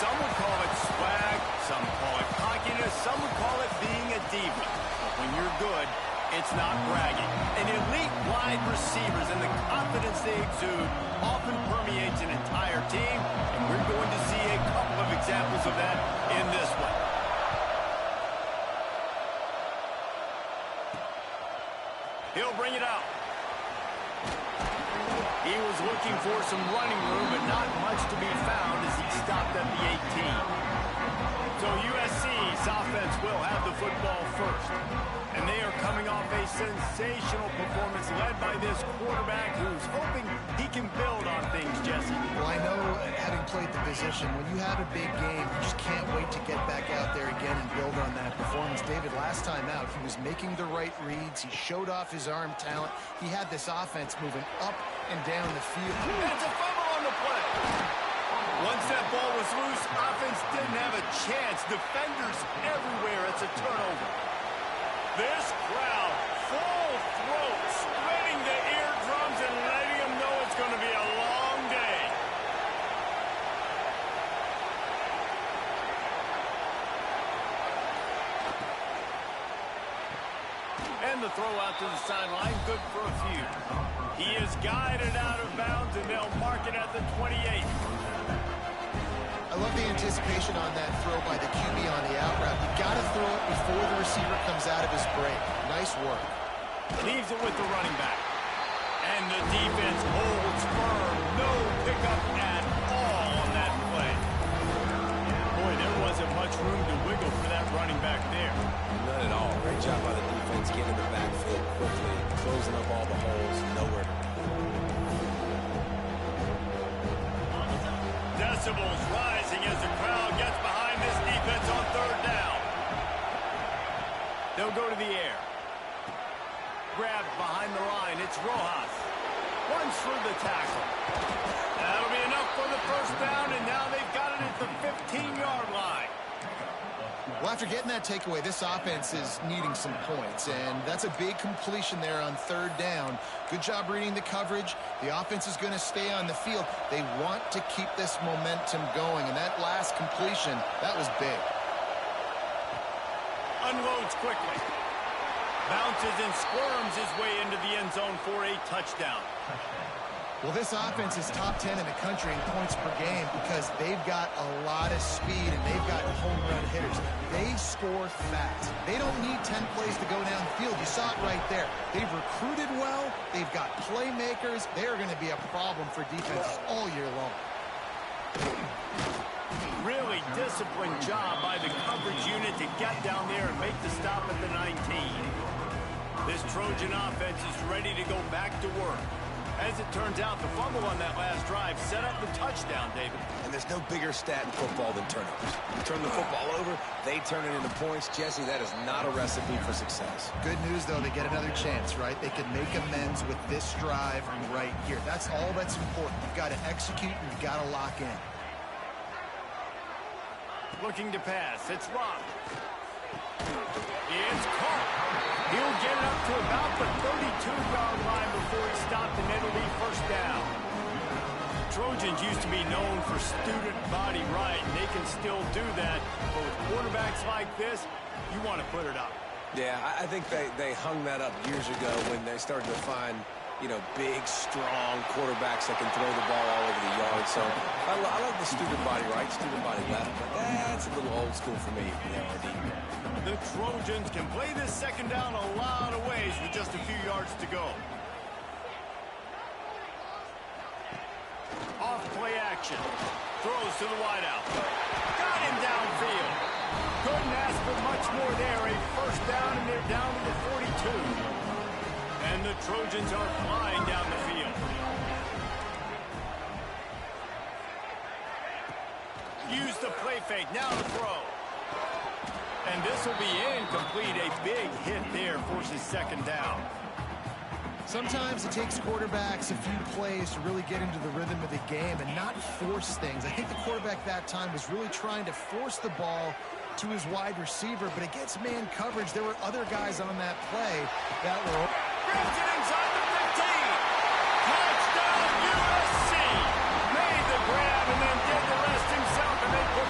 Some would call it swag, some call it cockiness, some would call it being a diva. But when you're good, it's not bragging. And elite wide receivers and the confidence they exude often permeates an entire team, and we're going to see a couple of examples of that in this one. He'll bring it out. He was looking for some running room, but not much to be found as he stopped at the 18. So USC's offense will have the football first. And they are coming off a sensational performance led by this quarterback who's hoping he can build on things, Jesse. Well, I know, having played the position, when you have a big game, you just can't wait to get back out there again and build on that performance. David, last time out, he was making the right reads. He showed off his arm talent. He had this offense moving up and down the field. That's a fumble on the play. Once that ball was loose, offense didn't have a chance. Defenders everywhere. It's a turnover. This crowd, full throat, splitting the eardrums and letting them know it's going to be a long day. And the throw out to the sideline, good for a few. He is guided out of bounds, and they'll mark it at the 28. I love the anticipation on that throw by the QB on the out route. You got to throw it before the receiver comes out of his break. Nice work. Leaves it with the running back. And the defense holds firm. No pickup at all on that play. Boy, there wasn't much room to wiggle for that running back there. None at all. Great job by the defense getting in the backfield quickly, closing up all the holes. Nowhere to go. Decibels rising as the crowd gets behind this defense on third down. They'll go to the air. Grabbed behind the line. It's Rojas. Runs through the tackle. That'll be enough for the first down, and now they've got it at the 15-yard line. Well, after getting that takeaway, this offense is needing some points, and that's a big completion there on third down. Good job reading the coverage. The offense is going to stay on the field. They want to keep this momentum going, and that last completion, that was big. Unloads quickly. Bounces and squirms his way into the end zone for a touchdown. Well, this offense is top 10 in the country in points per game because they've got a lot of speed and they've got home run hitters. They score fast. They don't need 10 plays to go down the field. You saw it right there. They've recruited well. They've got playmakers. They're going to be a problem for defenses all year long. Really disciplined job by the coverage unit to get down there and make the stop at the 19. This Trojan offense is ready to go back to work. As it turns out, the fumble on that last drive set up the touchdown, David. And there's no bigger stat in football than turnovers. You turn the football over, they turn it into points. Jesse, that is not a recipe for success. Good news, though, they get another chance, right? They can make amends with this drive right here. That's all that's important. You've got to execute and you've got to lock in. Looking to pass. It's Rock. It's caught. He'll get it up to about the 32-yard line before he stopped, and it'll be first down. Trojans used to be known for student body right, and they can still do that. But with quarterbacks like this, you want to put it up. Yeah, I think they hung that up years ago when they started to find, you know, big, strong quarterbacks that can throw the ball all over the yard. So I like the student body right, student body left, but that's a little old school for me for the RD. The Trojans can play this second down a lot of ways with just a few yards to go. Off play action. Throws to the wideout. Got him downfield. Couldn't ask for much more there. A first down, and they're down to the 42. And the Trojans are flying down the field. Use the play fake. Now to throw. And this will be incomplete. A big hit there forces second down. Sometimes it takes quarterbacks a few plays to really get into the rhythm of the game and not force things. I think the quarterback that time was really trying to force the ball to his wide receiver, but against man coverage, there were other guys on that play that were... Grabs it inside the 15. Touchdown USC. Made the grab and then did the rest himself, and they put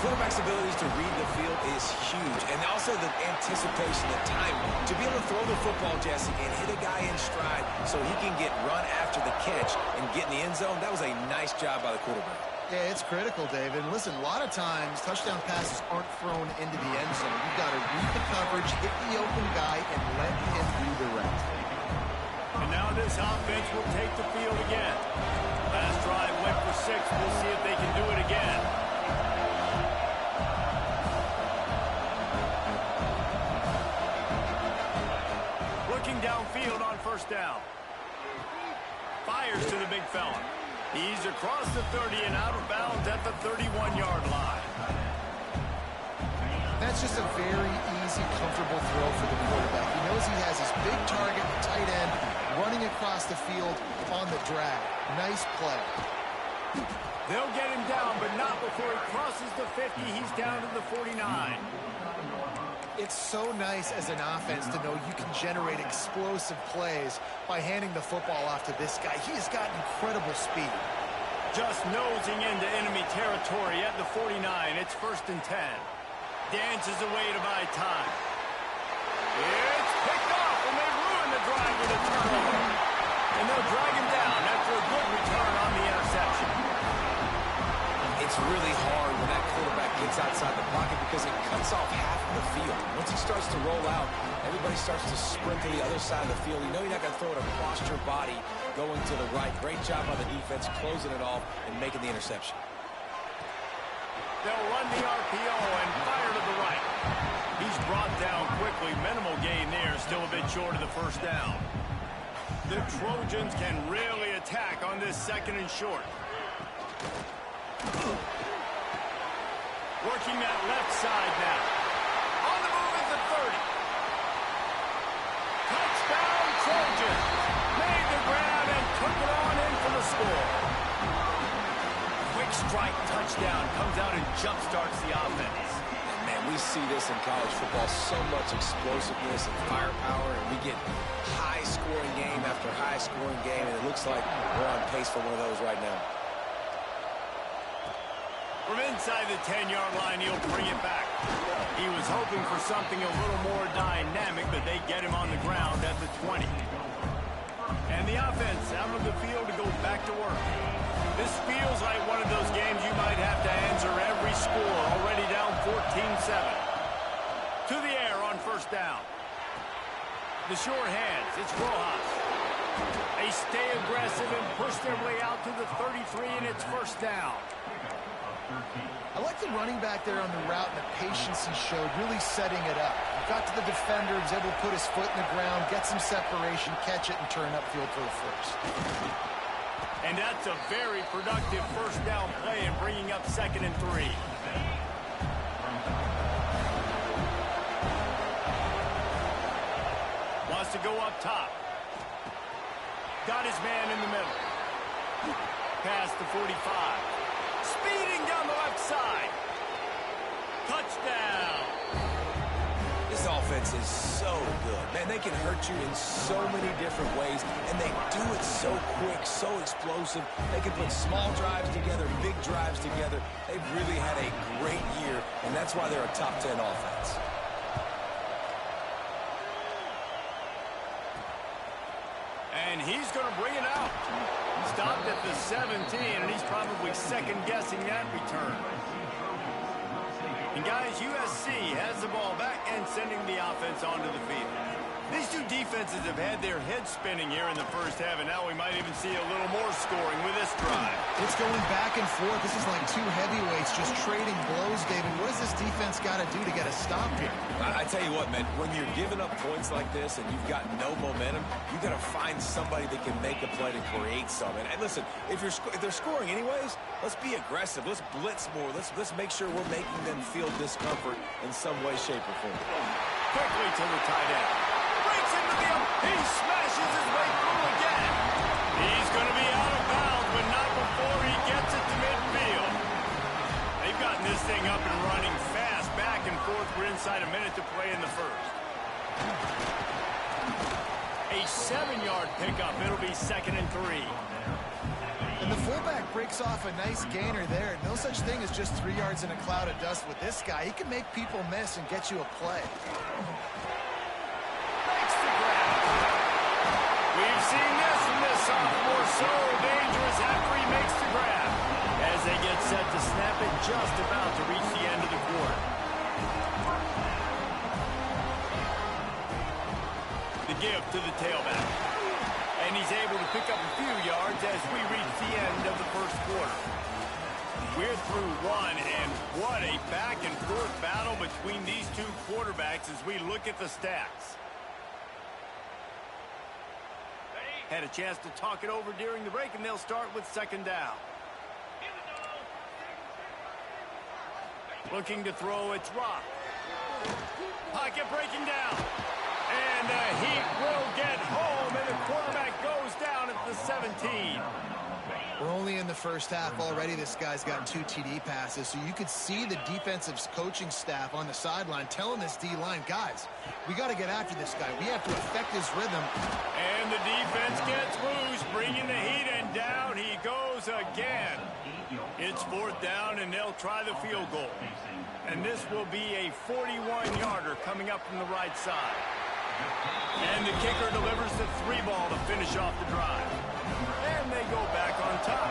quarterback's abilities to read the field is huge. And also the anticipation, the timing. To be able to throw the football, Jesse, and hit a guy in stride so he can get run after the catch and get in the end zone, that was a nice job by the quarterback. Yeah, it's critical, David. And listen, a lot of times touchdown passes aren't thrown into the end zone. You've got to read the coverage, hit the open guy, and let him do the rest. And now this offense will take the field again. Last drive went for 6. We'll see if they can do it again. Looking downfield on first down. Fires to the big fella. He's across the 30 and out of bounds at the 31-yard line. That's just a very easy, comfortable throw for the quarterback. He knows he has his big target, the tight end, running across the field on the drag. Nice play. They'll get him down, but not before he crosses the 50. He's down to the 49. It's so nice as an offense to know you can generate explosive plays by handing the football off to this guy. He has got incredible speed. Just nosing into enemy territory at the 49. It's 1st and 10. Dances away to buy time. It's picked off, and they ruin the drive with a turnover. And they'll drag him down after a good return on the interception. It's really hard when that quarterback gets outside the pocket because it cuts off half of the field. Once he starts to roll out, everybody starts to sprint to the other side of the field. You know you're not going to throw it across your body going to the right. Great job by the defense closing it off and making the interception. They'll run the RPO and fire to the right. He's brought down quickly. Minimal gain there. Still a bit short of the first down. The Trojans can really attack on this 2nd and short. Working that left side now. On the move at the 30. Touchdown Trojans. Made the grab and took it on in for the score. Quick strike touchdown comes out and jump-starts the offense. And man, we see this in college football, so much explosiveness and firepower, and we get high-scoring game after high-scoring game, and it looks like we're on pace for one of those right now. From inside the 10-yard line, he'll bring it back. He was hoping for something a little more dynamic, but they get him on the ground at the 20. And the offense out of the field to go back to work. This feels like one of those games you might have to answer every score, already down 14-7. To the air on first down. The short hands, it's Rojas. They stay aggressive and push their way out to the 33, and it's first down. I like the running back there on the route and the patience he showed, really setting it up. He got to the defender, was able to put his foot in the ground, get some separation, catch it, and turn upfield for the first. And that's a very productive first down play and bringing up 2nd and 3. Wants to go up top. Got his man in the middle. Past the 45. Speeding down the left side. Touchdown. This offense is so good. Man, they can hurt you in so many different ways, and they do it so quick, so explosive. They can put small drives together, big drives together. They've really had a great year, and that's why they're a top 10 offense. And he's going to bring it out. Stopped at the 17, and he's probably second-guessing that return. And guys, USC has the ball back and sending the offense onto the field. These two defenses have had their heads spinning here in the first half, and now we might even see a little more scoring with this drive. It's going back and forth. This is like two heavyweights just trading blows, David. What does this defense got to do to get a stop here? I tell you what, man, when you're giving up points like this and you've got no momentum, you got to find somebody that can make a play to create something. And listen, if they're scoring anyways, let's be aggressive. Let's blitz more. Let's make sure we're making them feel discomfort in some way, shape, or form. Quickly to the tight end. Breaks into the up. He smashes his way through again. He's going to be out of bounds, but not before he gets it to midfield. They've gotten this thing up and running fast, back and forth. We're inside a minute to play in the first. A 7-yard pickup. It'll be 2nd and 3. And the fullback breaks off a nice gainer there. No such thing as just 3 yards in a cloud of dust with this guy. He can make people miss and get you a play. Makes the grab. We've seen this from this sophomore. So dangerous after he makes the grab. As they get set to snap it, just about to reach the end of the quarter. The give to the tailback. And he's able to pick up a few yards as we reach the end of the first quarter. We're through one, and what a back-and-forth battle between these two quarterbacks as we look at the stats. Had a chance to talk it over during the break, and they'll start with second down. Looking to throw, it's Rock. Pocket breaking down. And the Heat will get home, and the quarterback goes down at the 17. We're only in the first half already. This guy's gotten 2 TD passes, so you could see the defensive coaching staff on the sideline telling this D-line, guys, we got to get after this guy. We have to affect his rhythm. And the defense gets loose, bringing the Heat, and down he goes again. It's fourth down, and they'll try the field goal. And this will be a 41-yarder coming up from the right side. And the kicker delivers the 3 ball to finish off the drive. And they go back on top.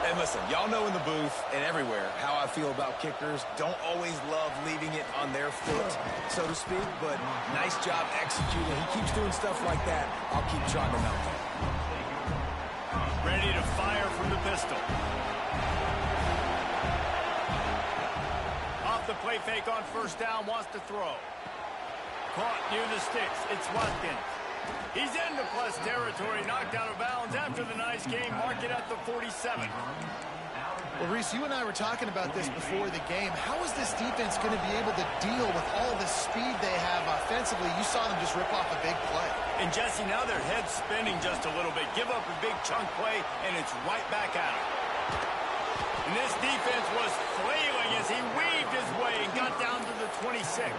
And listen, y'all know in the booth and everywhere how I feel about kickers. Don't always love leaving it on their foot, so to speak, but nice job executing. He keeps doing stuff like that. I'll keep trying to mount him. Ready to fire from the pistol. Off the play fake on first down, wants to throw. Caught near the sticks. It's Watkins. He's into plus territory, knocked out of bounds after the nice game. Mark it at the 47. Well, Reese, you and I were talking about this before the game. How is this defense going to be able to deal with all the speed they have offensively? You saw them just rip off a big play. And, Jesse, now their head's spinning just a little bit. Give up a big chunk play, and it's right back out. And this defense was flailing as he weaved his way and got down to the 26.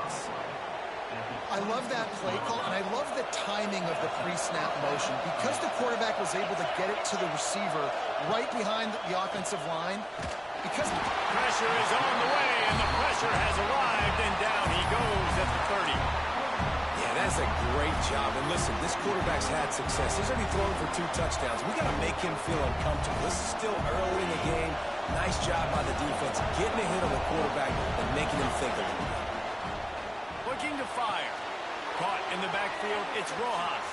I love that play call, and I love the timing of the pre-snap motion. Because the quarterback was able to get it to the receiver right behind the offensive line, because pressure is on the way, and the pressure has arrived, and down he goes at the 30. Yeah, that's a great job. And listen, this quarterback's had success. He's already thrown for 2 touchdowns. We got to make him feel uncomfortable. This is still early in the game. Nice job by the defense, getting a hit on the quarterback and making him think a little bit. Looking to fire. Caught in the backfield, it's Rojas.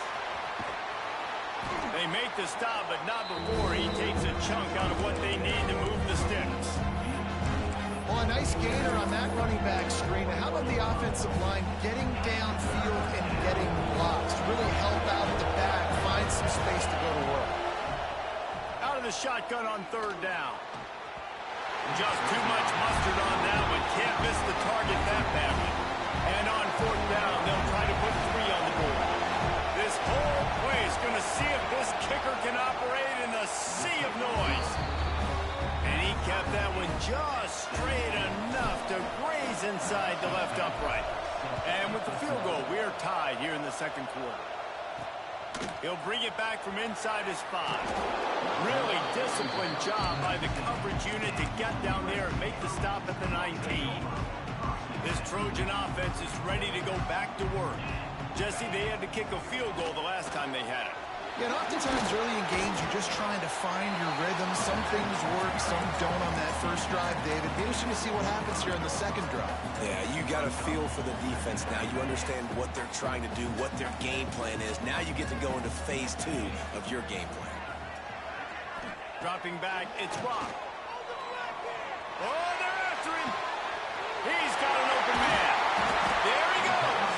They make the stop, but not before he takes a chunk out of what they need to move the sticks. Well, a nice gainer on that running back screen. Now, how about the offensive line getting downfield and getting blocks to really help out at the back, find some space to go to work? Out of the shotgun on third down. Just too much mustard on that one. Can't miss the target that badly. And on fourth down, they'll try to put 3 on the board. This whole play is going to see if this kicker can operate in a sea of noise. And he kept that one just straight enough to graze inside the left upright. And with the field goal, we're tied here in the second quarter. He'll bring it back from inside his 5. Really disciplined job by the coverage unit to get down there and make the stop at the 19. This Trojan offense is ready to go back to work. Jesse, they had to kick a field goal the last time they had it. Yeah, and oftentimes early in games, you're just trying to find your rhythm. Some things work, some don't on that first drive, David. Be interesting to see what happens here in the second drive. Yeah, you got a feel for the defense now. You understand what they're trying to do, what their game plan is. Now you get to go into phase 2 of your game plan. Dropping back, it's Rock. Oh, they're after him. He's got an open man. There he goes.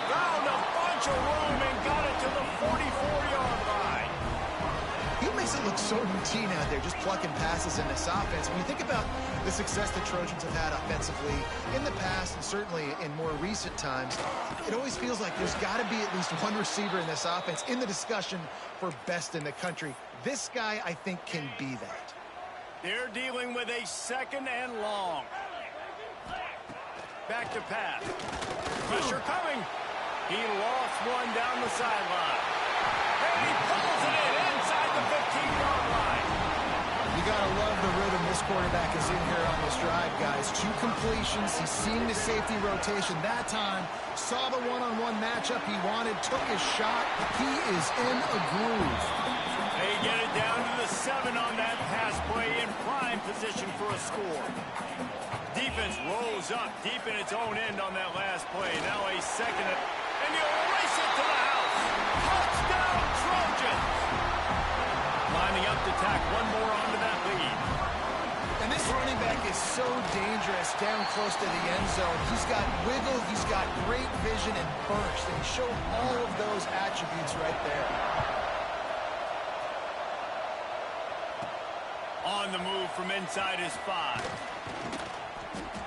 Found a bunch of room and got it to the 44-yard line. He makes it look so routine out there, just plucking passes in this offense. When you think about the success the Trojans have had offensively in the past and certainly in more recent times, it always feels like there's got to be at least one receiver in this offense in the discussion for best in the country. This guy, I think, can be that. They're dealing with a second and long. Back to pass. Pressure coming. He lost one down the sideline. And he pulls it in inside the 50. 15-yard line. You got to love the rhythm this quarterback is in here on this drive, guys. 2 completions. He's seeing the safety rotation that time. Saw the one-on-one matchup he wanted, took his shot. He is in a groove. They get it down to the 7 on that pass play, in prime position for a score. Defense rolls up deep in its own end on that last play. Now a second, and you'll race it to the house. Touchdown, Trojans! Lining up to tack one more onto that lead. And this running back is so dangerous down close to the end zone. He's got wiggle, he's got great vision and burst, and he showed all of those attributes right there. On the move from inside his 5.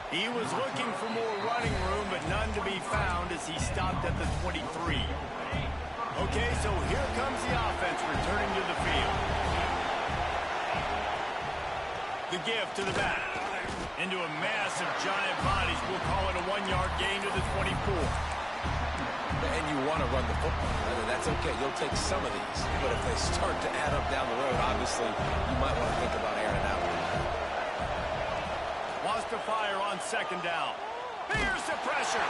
He was looking for more running room, but none to be found as he stopped at the 23. Okay, so here comes the offense returning to the field. The give to the back. Into a mass of giant bodies. We'll call it a 1-yard gain to the 24. And you want to run the football. I mean, that's okay. You'll take some of these. But if they start to add up down the road, obviously, you might want to think about airing it out. Wants to fire on second down. Here's the pressure.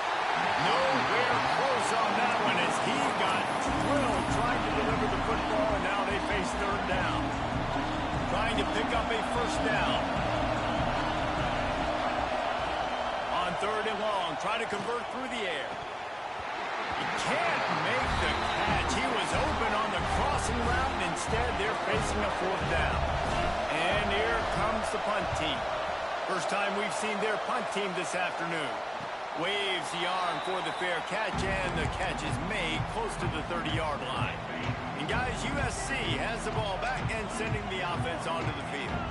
Nowhere close on that one as he got drilled trying to deliver the football, and now they face third down. Trying to pick up a first down. On third and long, try to convert through the air. He can't make the catch. He was open on the crossing route, and instead they're facing a fourth down. And here comes the punt team. First time we've seen their punt team this afternoon. Waves the arm for the fair catch, and the catch is made close to the 30-yard line. And guys, USC has the ball back and sending the offense onto the field.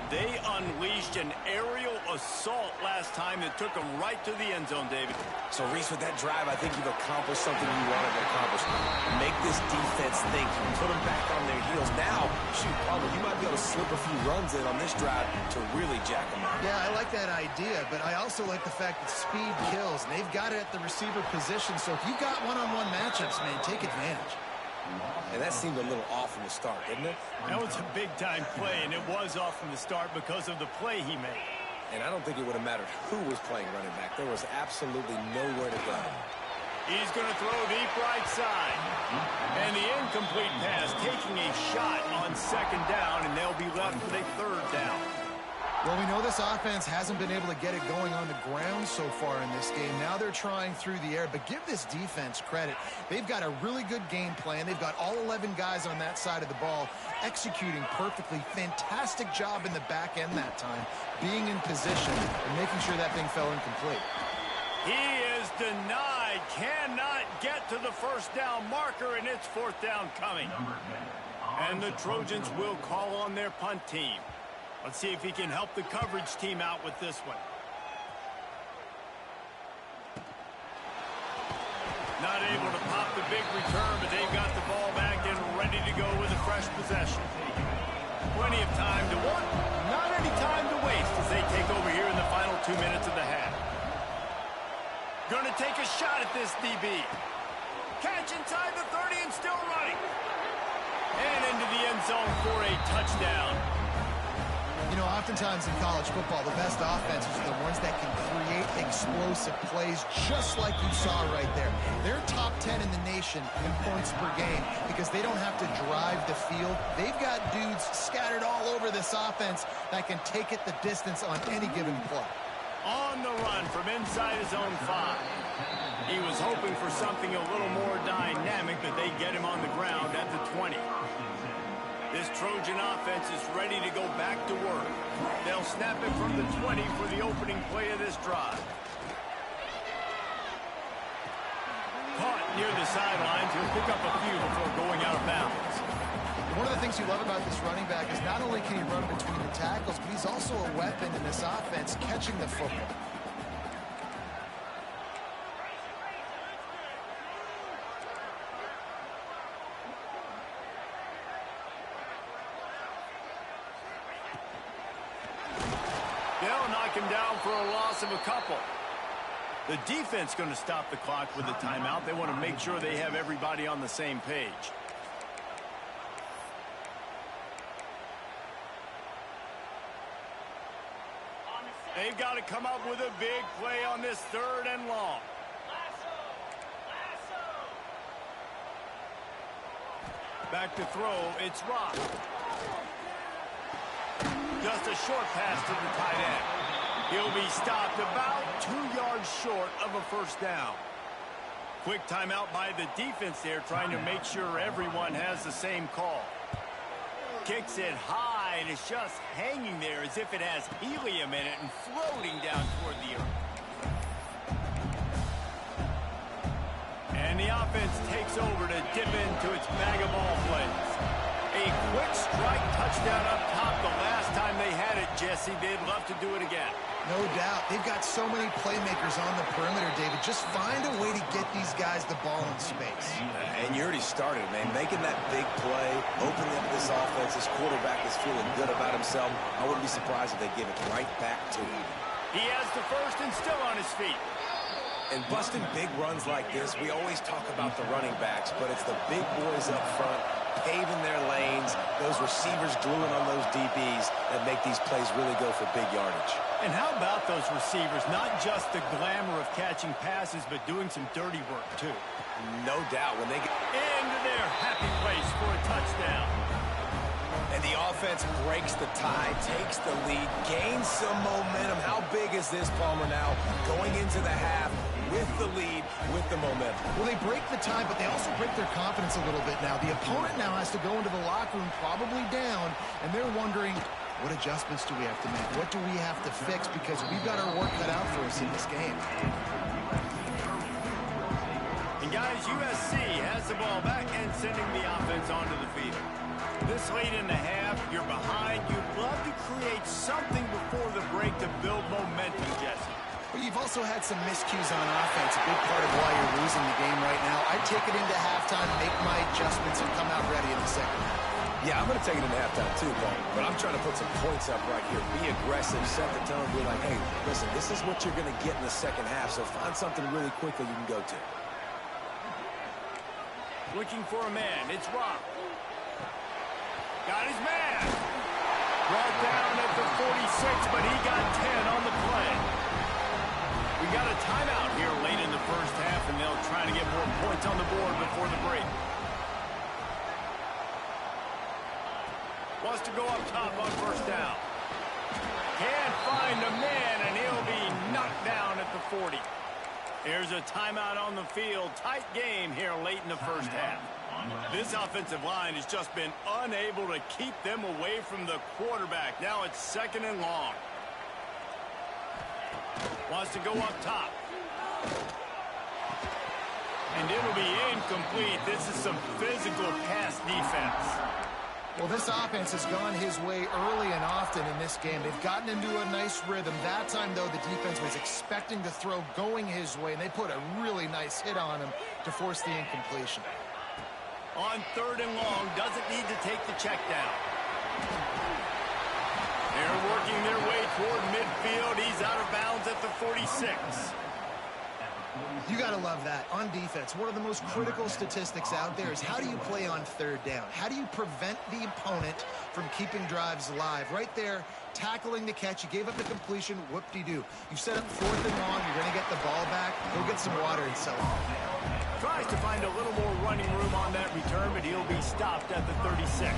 They unleashed an aerial assault last time that took them right to the end zone, David. So, Reese, with that drive, I think you've accomplished something you wanted to accomplish. Make this defense think. Put them back on their heels. Now, shoot, probably you might be able to slip a few runs in on this drive to really jack them up. Yeah, I like that idea, but I also like the fact that speed kills, and they've got it at the receiver position. So if you got one-on-one matchups, man, take advantage. And that seemed a little off from the start, didn't it? That was a big-time play, and it was off from the start because of the play he made. And I don't think it would have mattered who was playing running back. There was absolutely nowhere to go. He's going to throw deep right side. And the incomplete pass taking a shot on second down, and they'll be left with a third down. Well, we know this offense hasn't been able to get it going on the ground so far in this game. Now they're trying through the air, but give this defense credit. They've got a really good game plan. They've got all 11 guys on that side of the ball executing perfectly. Fantastic job in the back end that time, being in position and making sure that thing fell incomplete. He is denied, cannot get to the first down marker, and it's fourth down coming. And the Trojans will call on their punt team. Let's see if he can help the coverage team out with this one. Not able to pop the big return, but they've got the ball back and ready to go with a fresh possession. Plenty of time to work, not any time to waste as they take over here in the final 2 minutes of the half. Going to take a shot at this DB. Catch inside the 30 and still running. And into the end zone for a touchdown. You know, oftentimes in college football, the best offenses are the ones that can create explosive plays just like you saw right there. They're top 10 in the nation in points per game because they don't have to drive the field. They've got dudes scattered all over this offense that can take it the distance on any given play. On the run from inside his own 5. He was hoping for something a little more dynamic, but they get him on the ground at the 20. This Trojan offense is ready to go back to work. They'll snap it from the 20 for the opening play of this drive. Caught near the sidelines. He'll pick up a few before going out of bounds. One of the things you love about this running back is not only can he run between the tackles, but he's also a weapon in this offense catching the football. They'll knock him down for a loss of a couple. The defense going to stop the clock with a timeout. They want to make sure they have everybody on the same page. They've got to come up with a big play on this 3rd and long. Back to throw, it's Rock. Just a short pass to the tight end. He'll be stopped about 2 yards short of a 1st down. Quick timeout by the defense there, trying to make sure everyone has the same call. Kicks it high, and it's just hanging there as if it has helium in it and floating down toward the earth. And the offense takes over to dip into its bag of ball plays. A quick strike touchdown up top the last time they had it, Jesse. They'd love to do it again. No doubt. They've got so many playmakers on the perimeter, David. Just find a way to get these guys the ball in space. And you already started, man. Making that big play, opening up this offense. This quarterback is feeling good about himself. I wouldn't be surprised if they give it right back to him. He has the first and still on his feet. And busting big runs like this, we always talk about the running backs, but it's the big boys up front paving their lanes, those receivers gluing on those DBs that make these plays really go for big yardage. And how about those receivers? Not just the glamour of catching passes, but doing some dirty work, too. No doubt. When they get into their happy place for a touchdown. And the offense breaks the tie, takes the lead, gains some momentum. How big is this, Palmer, now? Going into the half with the lead, with the momentum. Well, they break the tie, but they also break their confidence a little bit now. The opponent now has to go into the locker room probably down, and they're wondering, what adjustments do we have to make? What do we have to fix? Because we've got our work cut out for us in this game. And guys, USC has the ball back and sending the offense onto the field. This late in the half, you're behind. You'd love to create something before the break to build momentum, Jesse. But you've also had some miscues on offense, a big part of why you're losing the game right now. I'd take it into halftime, make my adjustments, and come out ready in the second half. Yeah, I'm going to take it into halftime too, Paul. But I'm trying to put some points up right here. Be aggressive, set the tone, be like, hey, listen, this is what you're going to get in the second half, so find something really quickly you can go to. Looking for a man. It's Rock. Got his man. Brought down at the 46, but he got 10 on the play. We got a timeout here late in the first half, and they'll try to get more points on the board before the break. Wants to go up top on 1st down. Can't find a man, and he'll be knocked down at the 40. There's a timeout on the field. Tight game here late in the first half. This offensive line has just been unable to keep them away from the quarterback. Now it's 2nd and long. Wants to go up top. And it'll be incomplete. This is some physical pass defense. Well, this offense has gone his way early and often in this game. They've gotten into a nice rhythm. That time, though, the defense was expecting the throw going his way, and they put a really nice hit on him to force the incompletion. On 3rd and long, doesn't need to take the check down. They're working their way toward midfield. He's out of bounds at the 46. You got to love that. On defense, one of the most critical statistics out there is how do you play on 3rd down? How do you prevent the opponent from keeping drives alive? Right there, tackling the catch. You gave up the completion. Whoop-de-doo. You set up 4th and long. You're going to get the ball back. Go get some water and sell it. Tries to find a little more running room on that return, but he'll be stopped at the 36.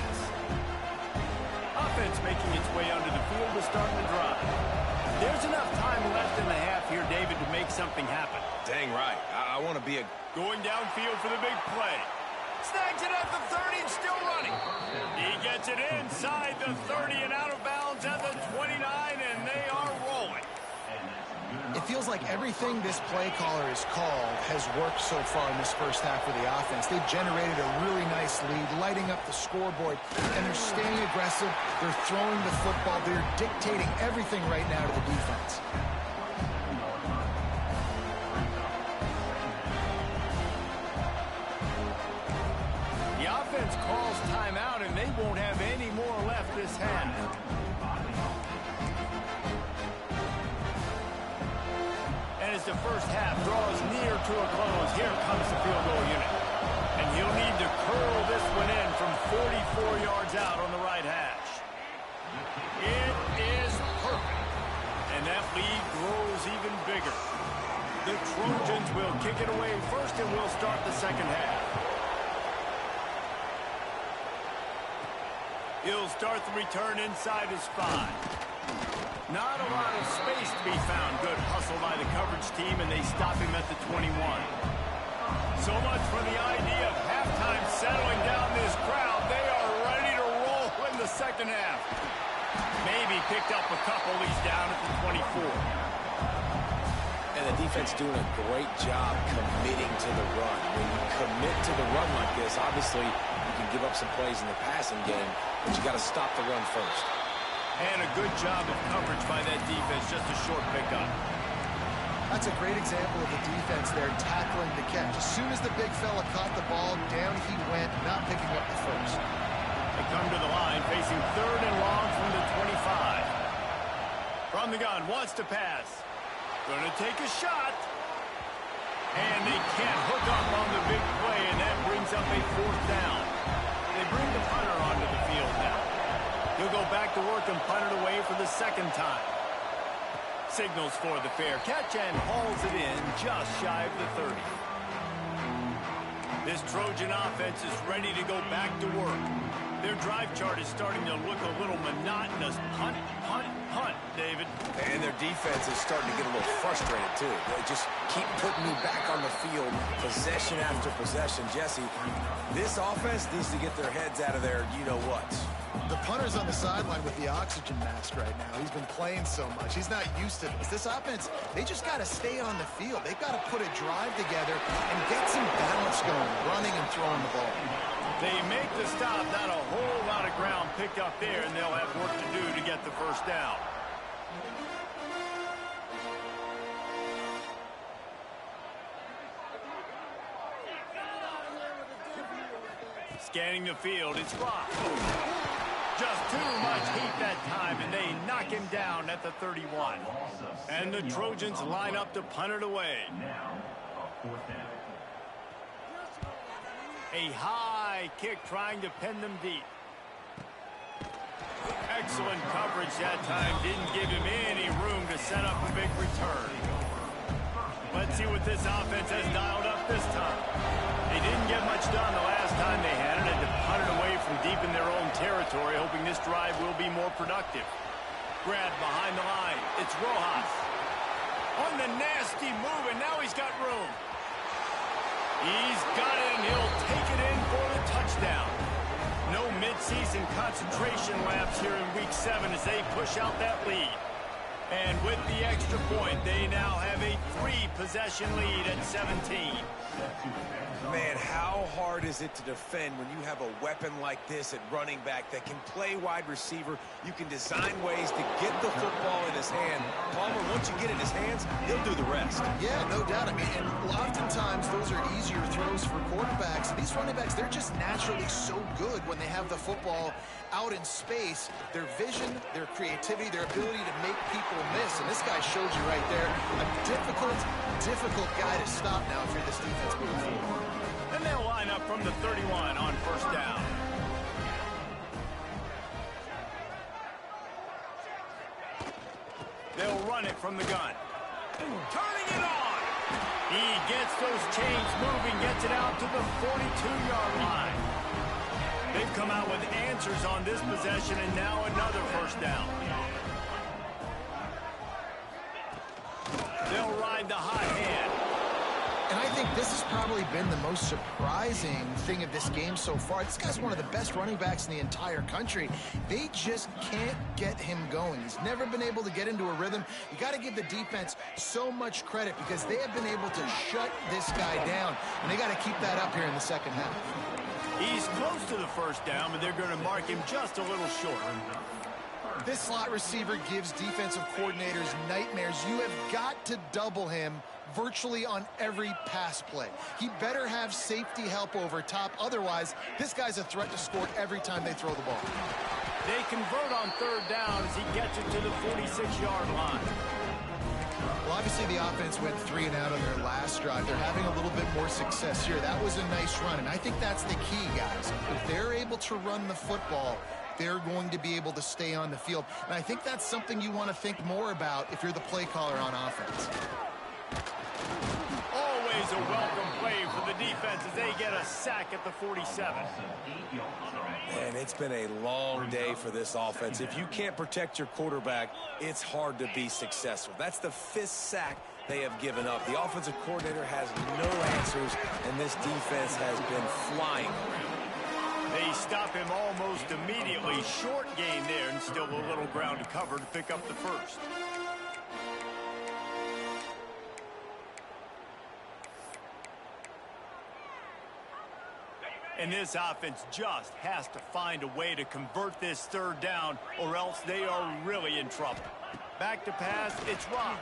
Offense making its way onto the field to start the drive. There's enough time left in the half here, David, to make something happen. Dang right. I want to be a... Going downfield for the big play. Snags it at the 30 and still running. He gets it inside the 30 and out of bounds at the 29, and they are rolling. It feels like everything this play caller has called has worked so far in this first half for the offense. They've generated a really nice lead, lighting up the scoreboard, and they're staying aggressive. They're throwing the football. They're dictating everything right now to the defense. The offense calls timeout, and they won't have any more left this half. And as the first half draws near to a close, here comes the field goal unit. And he'll need to curl this one in from 44 yards out on the right hash. It is perfect. And that lead grows even bigger. The Trojans will kick it away first, and we'll start the second half. He'll start the return inside his 5. Not a lot of space to be found. Good hustle by the coverage team, and they stop him at the 21. So much for the idea of halftime settling down this crowd. They are ready to roll in the second half. Maybe picked up a couple. He's down at the 24. And the defense doing a great job committing to the run. When you commit to the run like this, obviously you can give up some plays in the passing game, but you got to stop the run first. And a good job of coverage by that defense, just a short pickup. That's a great example of the defense there tackling the catch. As soon as the big fella caught the ball, down he went, not picking up the first. They come to the line, facing 3rd and long from the 25. From the gun, wants to pass. Going to take a shot. And they can't hook up on the big play, and that brings up a 4th down. They bring the punter onto the field now. He'll go back to work and punt it away for the 2nd time. Signals for the fair catch and hauls it in just shy of the 30. This Trojan offense is ready to go back to work. Their drive chart is starting to look a little monotonous. Punt, punt, punt, David. And their defense is starting to get a little frustrated, too. They just keep putting me back on the field, possession after possession. Jesse, this offense needs to get their heads out of their you-know-what. The punter's on the sideline with the oxygen mask right now. He's been playing so much. He's not used to this. This offense, they just got to stay on the field. They've got to put a drive together and get some balance going, running and throwing the ball. They make the stop. Not a whole lot of ground picked up there, and they'll have work to do to get the first down. Scanning the field, it's Rock. Just too much heat that time, and they knock him down at the 31. And the Trojans line up to punt it away. A high kick trying to pin them deep. Excellent coverage that time. Didn't give him any room to set up a big return. Let's see what this offense has dialed up this time. They didn't get much done the last time they had it, and to punt it away from deep in their own territory, hoping this drive will be more productive. Grab behind the line. It's Rojas. On the nasty move, and now he's got room. He's got it, and he'll take it in for the touchdown. No midseason concentration lapse here in Week 7 as they push out that lead. And with the extra point, they now have a 3-possession lead at 17. Man, how hard is it to defend when you have a weapon like this at running back that can play wide receiver? You can design ways to get the football in his hand. Palmer, once you get it in his hands, he'll do the rest. Yeah, no doubt. I mean, and oftentimes those are easier throws for quarterbacks. These running backs, they're just naturally so good when they have the football out in space. Their vision, their creativity, their ability to make people miss. And this guy showed you right there, a difficult guy to stop now if you're this defense moving forward. And they'll line up from the 31 on first down. They'll run it from the gun. Turning it on. He gets those chains moving, gets it out to the 42-yard line. They've come out with answers on this possession, and now another first down. They'll ride the hot hand. And I think this has probably been the most surprising thing of this game so far. This guy's one of the best running backs in the entire country. They just can't get him going. He's never been able to get into a rhythm. You got to give the defense so much credit because they have been able to shut this guy down. And they got to keep that up here in the second half. He's close to the first down, but they're going to mark him just a little short. This slot receiver gives defensive coordinators nightmares. You have got to double him virtually on every pass play. He better have safety help over top. Otherwise, this guy's a threat to score every time they throw the ball. They convert on third down as he gets it to the 46-yard line. Well, obviously the offense went 3 and out on their last drive. They're having a little bit more success here. That was a nice run, and I think that's the key, guys. If they're able to run the football, they're going to be able to stay on the field. And I think that's something you want to think more about if you're the play caller on offense. Always a welcome play for the defense as they get a sack at the 47. Man, it's been a long day for this offense. If you can't protect your quarterback, it's hard to be successful. That's the 5th sack they have given up. The offensive coordinator has no answers, and this defense has been flying around. They stop him almost immediately. Short gain there, and still a little ground to cover to pick up the first. And this offense just has to find a way to convert this 3rd down, or else they are really in trouble. Back to pass, it's Rock.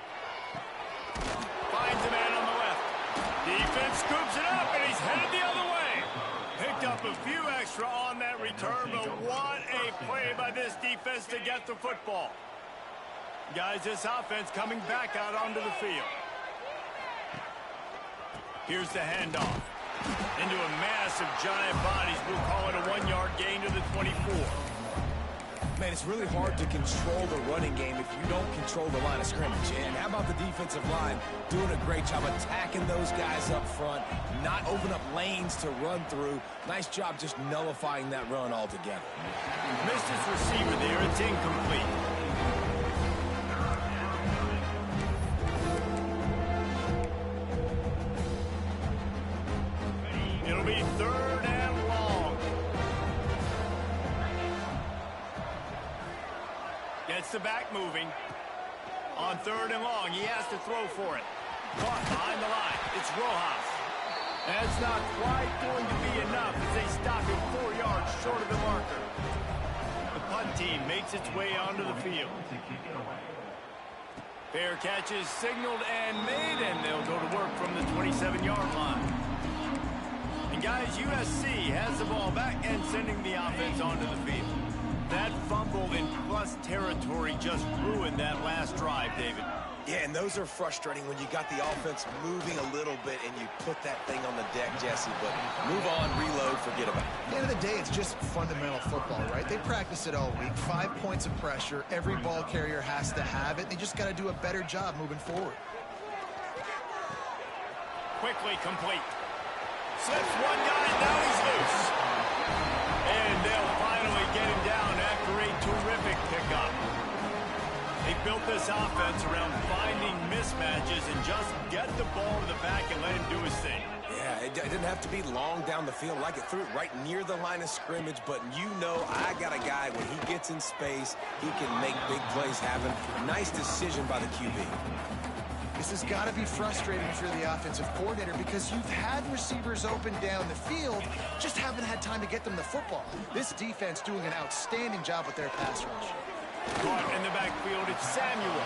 Finds a man on the left. Defense scoops it up, and he's headed the other way. Picked up a few extra on that return, but what a play by this defense to get the football. Guys, this offense coming back out onto the field. Here's the handoff. Into a mass of giant bodies. We'll call it a 1-yard gain to the 24. Man, it's really hard to control the running game if you don't control the line of scrimmage. And how about the defensive line doing a great job attacking those guys up front, not open up lanes to run through. Nice job just nullifying that run altogether. Missed his receiver there. It's incomplete. It'll be 3rd and long. Gets the back moving. On 3rd and long, he has to throw for it. Caught behind the line. It's Rojas. That's not quite going to be enough as they stop him 4 yards short of the marker. The punt team makes its way onto the field. Fair catch is signaled and made, and they'll go to work from the 27-yard line. And guys, USC has the ball back and sending the offense onto the field. That fumble in plus territory just ruined that last drive, David. Yeah, and those are frustrating when you got the offense moving a little bit and you put that thing on the deck, Jesse. But move on, reload, forget about it. At the end of the day, it's just fundamental football, right? They practice it all week. 5 points of pressure. Every ball carrier has to have it. They just got to do a better job moving forward. Quickly complete. Slips one guy, now he's loose. And they'll finally get him down after a terrific pickup. They built this offense around finding mismatches and just get the ball to the back and let him do his thing. Yeah, it didn't have to be long down the field. Like it threw it right near the line of scrimmage, but you know I got a guy, when he gets in space, he can make big plays happen. Nice decision by the QB. This has got to be frustrating for the offensive coordinator because you've had receivers open down the field, just haven't had time to get them the football. This defense doing an outstanding job with their pass rush. Caught in the backfield, it's Samuel.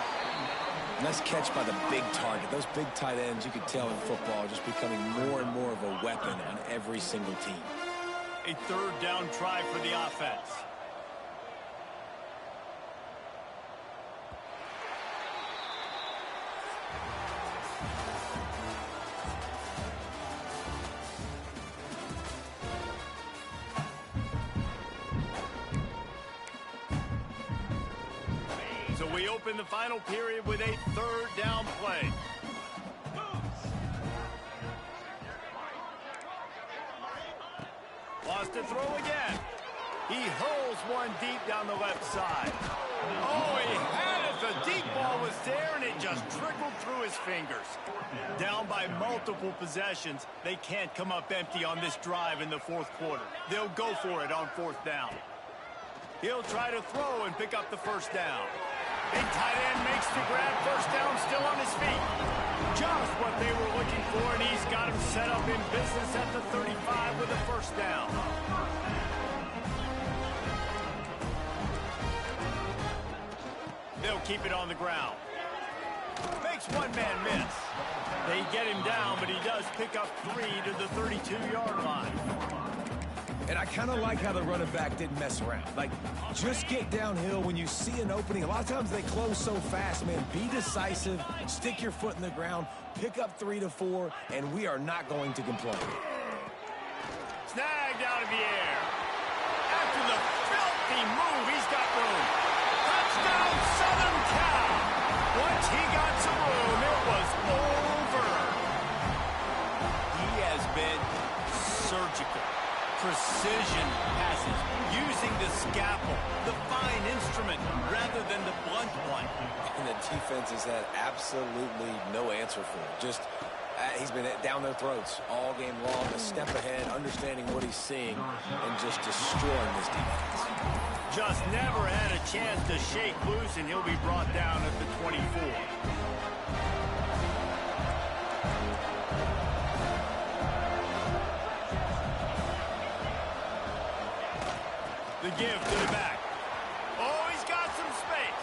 Nice catch by the big target. Those big tight ends, you could tell in football, are just becoming more and more of a weapon on every single team. A 3rd down try for the offense. So we open the final period with a 3rd down play. Lost to throw again. He hurls one deep down the left side. Oh, he had it. The deep ball was there, and it just trickled through his fingers. Down by multiple possessions, they can't come up empty on this drive in the 4th quarter. They'll go for it on 4th down. He'll try to throw and pick up the 1st down. Big tight end makes the grab. 1st down, still on his feet. Just what they were looking for, and he's got him set up in business at the 35 with a 1st down. They'll keep it on the ground. Makes one man miss. They get him down, but he does pick up 3 to the 32-yard line. And I kind of like how the running back didn't mess around. Like, just get downhill when you see an opening. A lot of times they close so fast, man. Be decisive, stick your foot in the ground, pick up 3 to 4, and we are not going to complain. Snagged out of the air. After the he move, he's got room. Touchdown, Southern Cal. Once he got some room, it was over. He has been surgical. Precision passes, using the scalpel, the fine instrument, rather than the blunt one. And the defense has had absolutely no answer for it. Just, he's been down their throats all game long, a step ahead, understanding what he's seeing, and just destroying this defense. Just never had a chance to shake loose, and he'll be brought down at the 24. The give to the back. Oh, he's got some space.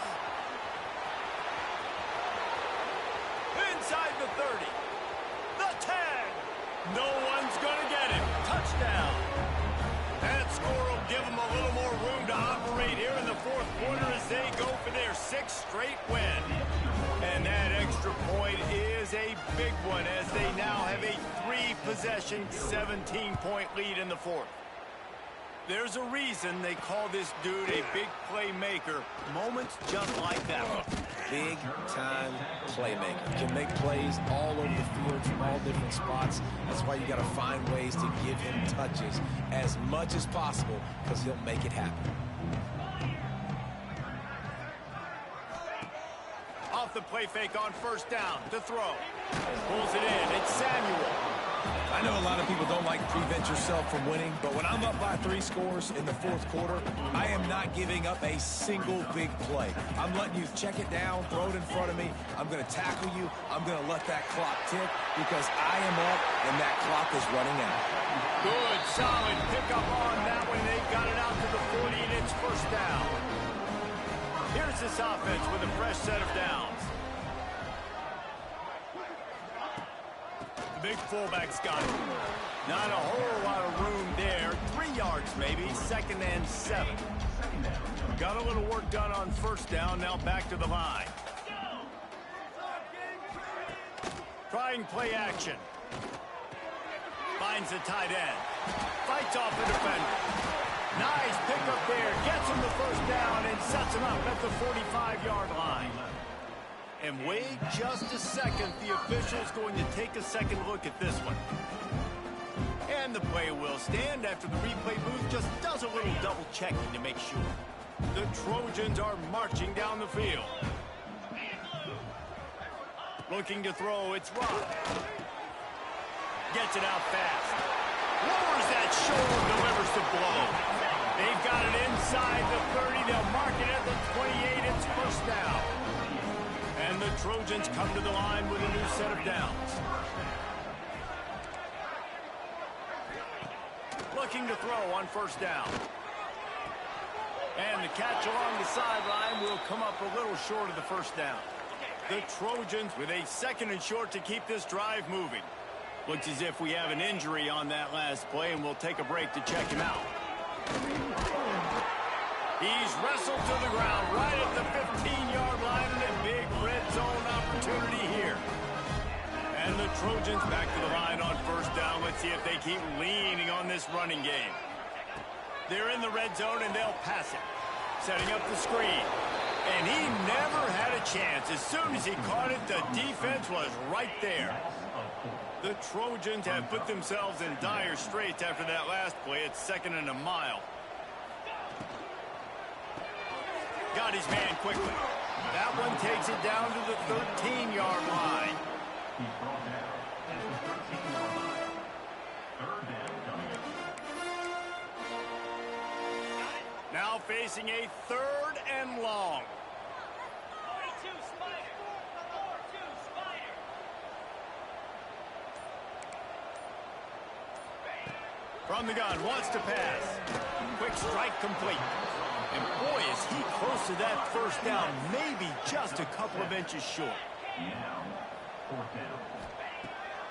Inside the 30. The 10. No one's going to get him. Touchdown. That score will give them a little more room to operate here in the fourth quarter as they go for their 6th straight win. And that extra point is a big one as they now have a 3-possession, 17-point lead in the fourth. There's a reason they call this dude a big playmaker. Moments just like that one. Big-time playmaker. Can make plays all over the field from all different spots. That's why you got to find ways to give him touches as much as possible because he'll make it happen. Off the play fake on first down to throw. Pulls it in. It's Samuel. I know a lot of people don't like to prevent yourself from winning, but when I'm up by 3 scores in the fourth quarter, I am not giving up a single big play. I'm letting you check it down, throw it in front of me. I'm going to tackle you. I'm going to let that clock tick because I am up and that clock is running out. Good, solid pickup on that one. They got it out to the 40, and it's first down. Here's this offense with a fresh set of downs. The big fullback's got it. Not a whole lot of room there. 3 yards maybe, 2nd and 7. Got a little work done on first down, now back to the line. Trying play action. Finds the tight end. Fights off the defender. Nice pickup there. Gets him the first down and sets him up at the 45-yard line. And wait just a second. The official's going to take a second look at this one. And the play will stand after the replay booth just does a little double checking to make sure. The Trojans are marching down the field. Looking to throw, it's Rock. Gets it out fast. Lowers that shoulder, delivers the blow. They've got it inside the 30. They'll mark it at the 28. It's first down. And the Trojans come to the line with a new set of downs. Looking to throw on first down. And the catch along the sideline will come up a little short of the first down. The Trojans with a 2nd and short to keep this drive moving. Looks as if we have an injury on that last play, and we'll take a break to check him out. He's wrestled to the ground right at the 15-yard line, and a big red zone opportunity here. And the Trojans back to the line on first down. Let's see if they keep leaning on this running game. They're in the red zone, and they'll pass it. Setting up the screen. And he never had a chance. As soon as he caught it, the defense was right there. The Trojans have put themselves in dire straits after that last play. It's 2nd and a mile. Got his man quickly. That one takes it down to the 13-yard line. Now facing a 3rd and long. From the gun, wants to pass. Quick strike complete. And boy, is he close to that first down, maybe just a couple of inches short.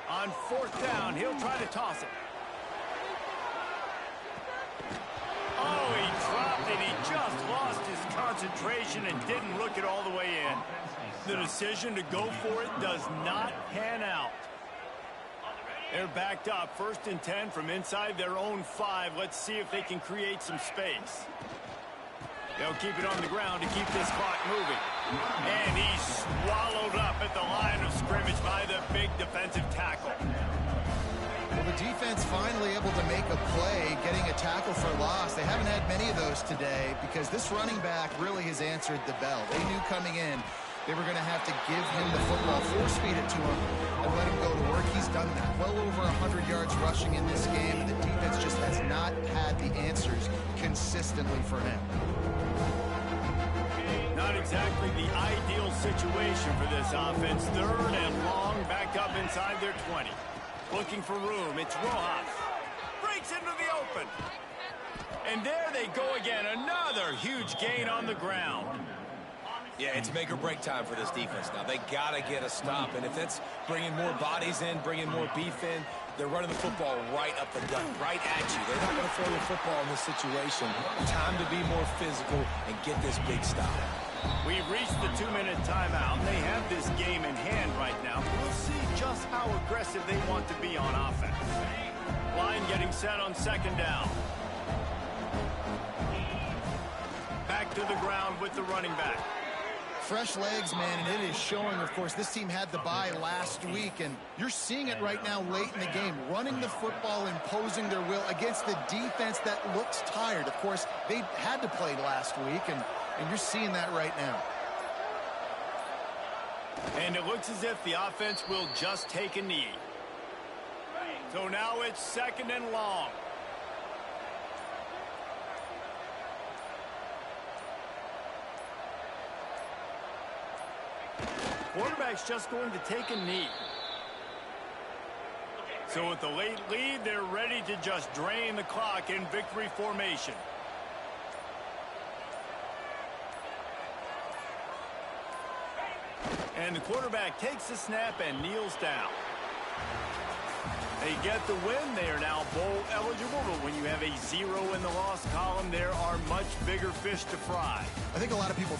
On fourth down, he'll try to toss it. Oh, he dropped it. He just lost his concentration and didn't look it all the way in. The decision to go for it does not pan out. They're backed up, 1st and 10 from inside their own 5. Let's see if they can create some space. They'll keep it on the ground to keep this clock moving. And he's swallowed up at the line of scrimmage by the big defensive tackle. Well, the defense finally able to make a play, getting a tackle for loss. They haven't had many of those today because this running back really has answered the bell. They knew coming in they were going to have to give him the football, force-feed it to him, and let him go to work. He's done that. Well over 100 yards rushing in this game, and the defense just has not had the answers consistently for him. Not exactly the ideal situation for this offense. Third and long, back up inside their 20. Looking for room. It's Rojas. Breaks into the open. And there they go again. Another huge gain on the ground. Yeah, it's make or break time for this defense now. They got to get a stop, and if that's bringing more bodies in, bringing more beef in, they're running the football right up the gut, right at you. They're not going to throw the football in this situation. Time to be more physical and get this big stop. We've reached the 2-minute timeout. They have this game in hand right now. We'll see just how aggressive they want to be on offense. Line getting set on second down. Back to the ground with the running back. Fresh legs, man, and it is showing, of course. This team had the bye last week, and you're seeing it right now late in the game. Running the football, imposing their will against the defense that looks tired. Of course, they had to play last week, and you're seeing that right now. And it looks as if the offense will just take a knee. So now it's second and long. Quarterback's just going to take a knee. So with the late lead, they're ready to just drain the clock in victory formation. And the quarterback takes the snap and kneels down. They get the win. They are now bowl eligible, but when you have a 0 in the loss column, there are much bigger fish to fry. I think a lot of people